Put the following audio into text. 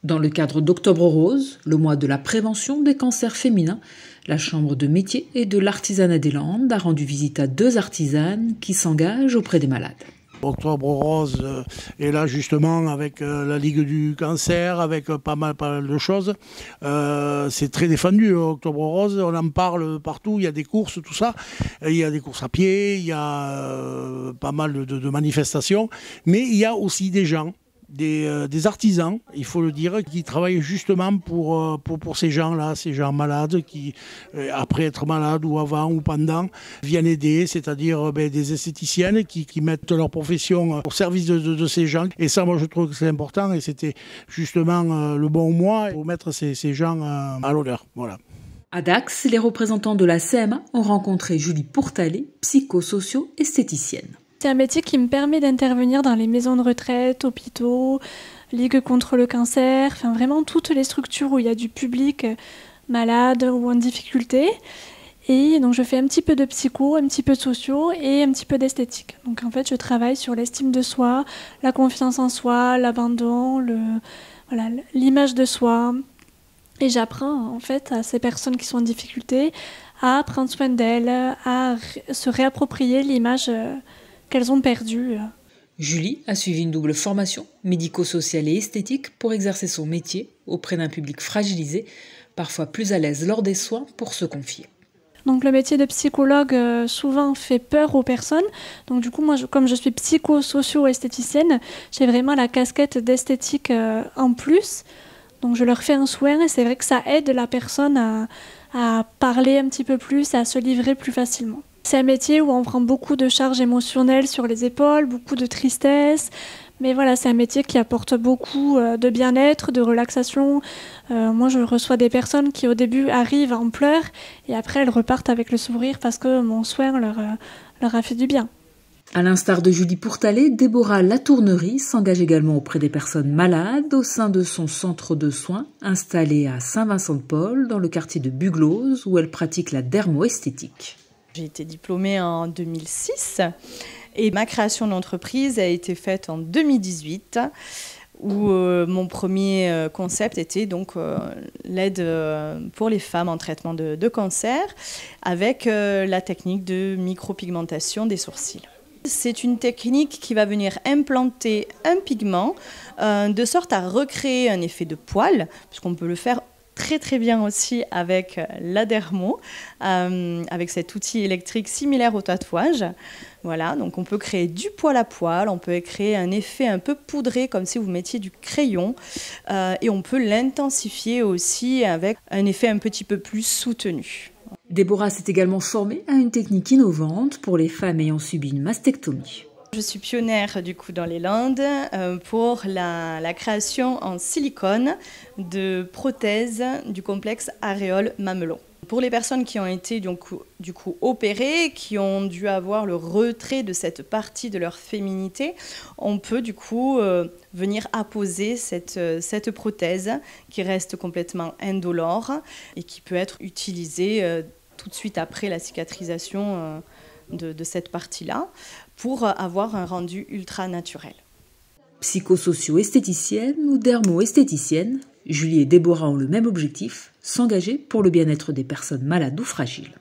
Dans le cadre d'Octobre Rose, le mois de la prévention des cancers féminins, la Chambre de métier et de l'artisanat des Landes a rendu visite à 2 artisanes qui s'engagent auprès des malades. Octobre Rose est là justement avec la Ligue du cancer, avec pas mal de choses. C'est très défendu, Octobre Rose, on en parle partout, il y a des courses, tout ça. Il y a des courses à pied, il y a pas mal de manifestations, mais il y a aussi des gens. Des artisans, il faut le dire, qui travaillent justement pour ces gens-là, ces gens malades qui, après être malades ou avant ou pendant, viennent aider, c'est-à-dire des esthéticiennes qui mettent leur profession au service de ces gens. Et ça, moi, je trouve que c'est important et c'était justement le bon mois pour mettre ces gens à l'honneur. Voilà. À Dax, les représentants de la CMA ont rencontré Julie Pourtalé, psychosocio-esthéticienne. C'est un métier qui me permet d'intervenir dans les maisons de retraite, hôpitaux, Ligue contre le cancer, enfin vraiment toutes les structures où il y a du public malade ou en difficulté. Et donc je fais un petit peu de psycho, un petit peu de socio et un petit peu d'esthétique. Donc en fait je travaille sur l'estime de soi, la confiance en soi, l'abandon, l'image de soi. Et j'apprends en fait à ces personnes qui sont en difficulté à prendre soin d'elles, à se réapproprier l'image qu'elles ont perdu. Julie a suivi une double formation, médico-sociale et esthétique, pour exercer son métier auprès d'un public fragilisé, parfois plus à l'aise lors des soins pour se confier. Donc le métier de psychologue souvent fait peur aux personnes. Donc du coup, moi, comme je suis psycho-socio-esthéticienne, j'ai vraiment la casquette d'esthétique en plus. Donc je leur fais un soin et c'est vrai que ça aide la personne à parler un petit peu plus, à se livrer plus facilement. C'est un métier où on prend beaucoup de charges émotionnelles sur les épaules, beaucoup de tristesse. Mais voilà, c'est un métier qui apporte beaucoup de bien-être, de relaxation. Moi, je reçois des personnes qui, au début, arrivent en pleurs et après, elles repartent avec le sourire parce que mon soin leur a fait du bien. À l'instar de Julie Pourtalé, Déborah Latournerie s'engage également auprès des personnes malades au sein de son centre de soins installé à Saint-Vincent-de-Paul, dans le quartier de Buglose, où elle pratique la dermoesthétique. J'ai été diplômée en 2006 et ma création d'entreprise a été faite en 2018 où mon premier concept était donc l'aide pour les femmes en traitement de cancer avec la technique de micropigmentation des sourcils. C'est une technique qui va venir implanter un pigment de sorte à recréer un effet de poil, puisqu'on peut le faire très bien aussi avec la dermo, avec cet outil électrique similaire au tatouage. Voilà, donc on peut créer du poil à poil, on peut créer un effet un peu poudré comme si vous mettiez du crayon et on peut l'intensifier aussi avec un effet un petit peu plus soutenu. Déborah s'est également formée à une technique innovante pour les femmes ayant subi une mastectomie. Je suis pionnière du coup dans les Landes pour la création en silicone de prothèses du complexe aréole-mamelon. Pour les personnes qui ont été du coup opérées, qui ont dû avoir le retrait de cette partie de leur féminité, on peut du coup venir apposer cette prothèse qui reste complètement indolore et qui peut être utilisée tout de suite après la cicatrisation de cette partie-là, pour avoir un rendu ultra naturel. Psychosocio-esthéticienne ou dermo-esthéticienne, Julie et Déborah ont le même objectif, s'engager pour le bien-être des personnes malades ou fragiles.